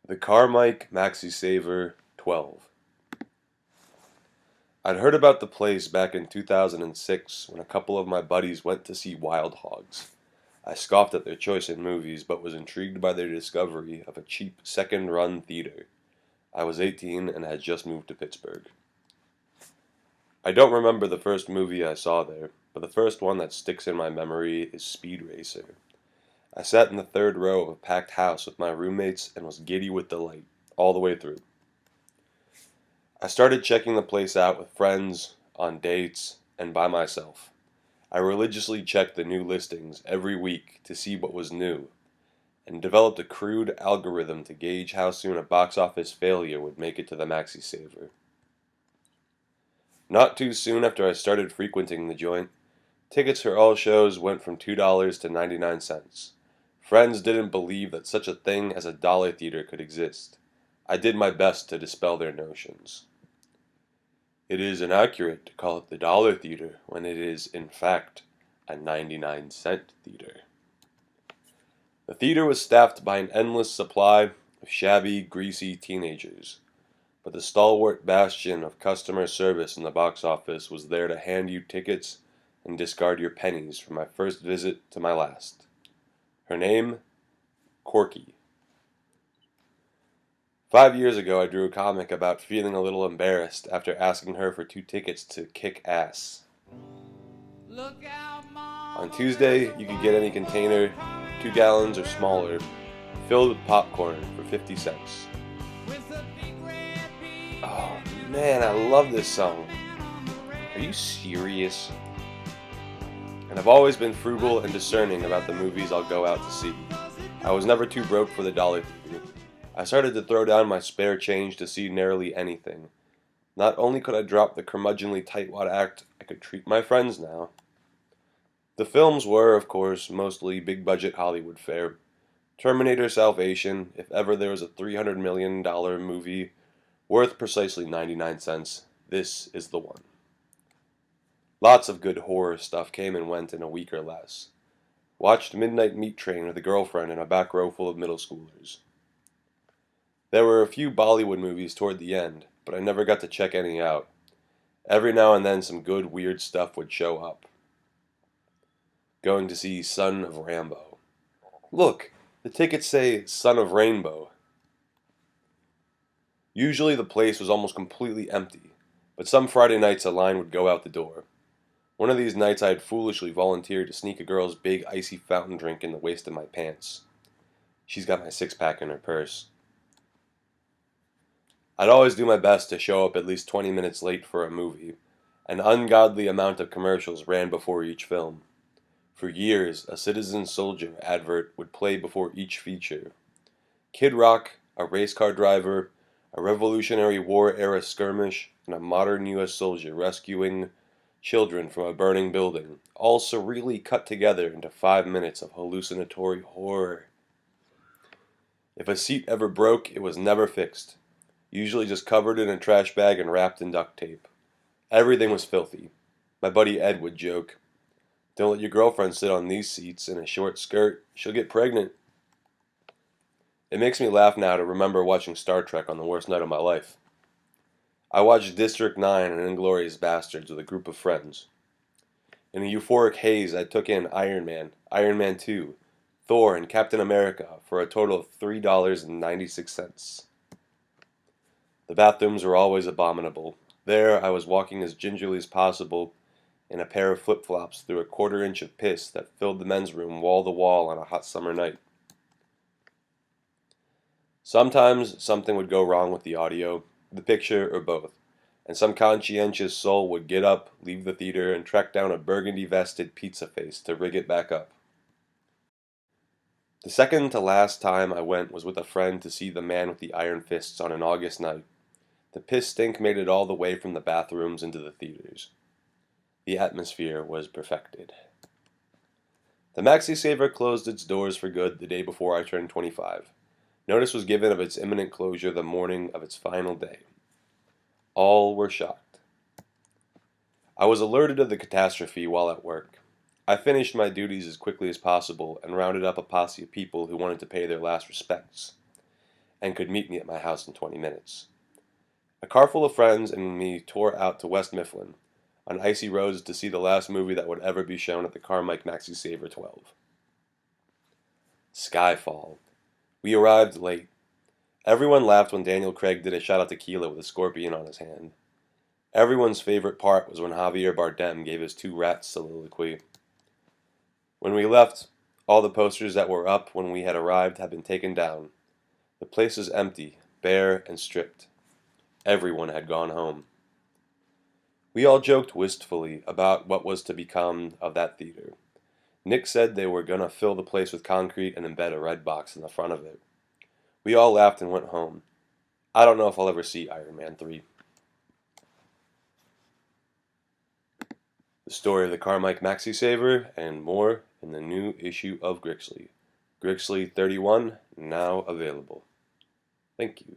The Carmike Maxi 12. I'd heard about the place back in 2006 when a couple of my buddies went to see Wild Hogs. I scoffed at their choice in movies, but was intrigued by their discovery of a cheap second-run theater. I was 18 and had just moved to Pittsburgh. I don't remember the first movie I saw there, but the first one that sticks in my memory is Speed Racer. I sat in the third row of a packed house with my roommates and was giddy with delight, all the way through. I started checking the place out with friends, on dates, and by myself. I religiously checked the new listings every week to see what was new, and developed a crude algorithm to gauge how soon a box office failure would make it to the Maxi Saver. Not too soon after I started frequenting the joint, tickets for all shows went from $2 to 99¢. Friends didn't believe that such a thing as a dollar theater could exist. I did my best to dispel their notions. It is inaccurate to call it the dollar theater when it is, in fact, a 99¢ theater. The theater was staffed by an endless supply of shabby, greasy teenagers, but the stalwart bastion of customer service in the box office was there to hand you tickets and discard your pennies from my first visit to my last. Her name? Corky. 5 years ago, I drew a comic about feeling a little embarrassed after asking her for 2 tickets to Kick Ass. On Tuesday, you could get any container, 2 gallons or smaller, filled with popcorn for 50¢. Oh man, I love this song. Are you serious? And I've always been frugal and discerning about the movies I'll go out to see. I was never too broke for the dollar theater. I started to throw down my spare change to see nearly anything. Not only could I drop the curmudgeonly tightwad act, I could treat my friends now. The films were, of course, mostly big-budget Hollywood fare. Terminator Salvation, if ever there was a $300 million movie worth precisely 99¢, this is the one. Lots of good horror stuff came and went in a week or less. Watched Midnight Meat Train with a girlfriend in a back row full of middle schoolers. There were a few Bollywood movies toward the end, but I never got to check any out. Every now and then some good weird stuff would show up. Going to see Son of Rambo. Look, the tickets say Son of Rainbow. Usually the place was almost completely empty, but some Friday nights a line would go out the door. One of these nights I had foolishly volunteered to sneak a girl's big icy fountain drink in the waist of my pants. She's got my 6-pack in her purse. I'd always do my best to show up at least 20 minutes late for a movie. An ungodly amount of commercials ran before each film. For years, a Citizen Soldier advert would play before each feature. Kid Rock, a race car driver, a Revolutionary War-era skirmish, and a modern U.S. soldier rescuing children from a burning building, all surreally cut together into 5 minutes of hallucinatory horror. If a seat ever broke, it was never fixed, usually just covered in a trash bag and wrapped in duct tape. Everything was filthy. My buddy Ed would joke, "Don't let your girlfriend sit on these seats in a short skirt, she'll get pregnant." It makes me laugh now to remember watching Star Trek on the worst night of my life. I watched District 9 and Inglourious Bastards with a group of friends. In a euphoric haze, I took in Iron Man, Iron Man 2, Thor, and Captain America for a total of $3.96. The bathrooms were always abominable. There, I was walking as gingerly as possible in a pair of flip-flops through a quarter-inch of piss that filled the men's room wall-to-wall on a hot summer night. Sometimes something would go wrong with the audio, the picture, or both, and some conscientious soul would get up, leave the theater, and track down a burgundy-vested pizza face to rig it back up. The second to last time I went was with a friend to see The Man with the Iron Fists on an August night. The piss stink made it all the way from the bathrooms into the theaters. The atmosphere was perfected. The Maxi Saver closed its doors for good the day before I turned 25. Notice was given of its imminent closure the morning of its final day. All were shocked. I was alerted of the catastrophe while at work. I finished my duties as quickly as possible and rounded up a posse of people who wanted to pay their last respects. and could meet me at my house in 20 minutes. A car full of friends and me tore out to West Mifflin, on icy roads to see the last movie that would ever be shown at the Carmike Maxi Saver 12. Skyfall. We arrived late. Everyone laughed when Daniel Craig did a shot of tequila with a scorpion on his hand. Everyone's favorite part was when Javier Bardem gave his two rats soliloquy. When we left, all the posters that were up when we had arrived had been taken down. The place was empty, bare, and stripped. Everyone had gone home. We all joked wistfully about what was to become of that theater. Nick said they were going to fill the place with concrete and embed a red box in the front of it. We all laughed and went home. I don't know if I'll ever see Iron Man 3. The story of the Carmike Maxi Saver and more in the new issue of Grixley. Grixley 31, now available. Thank you.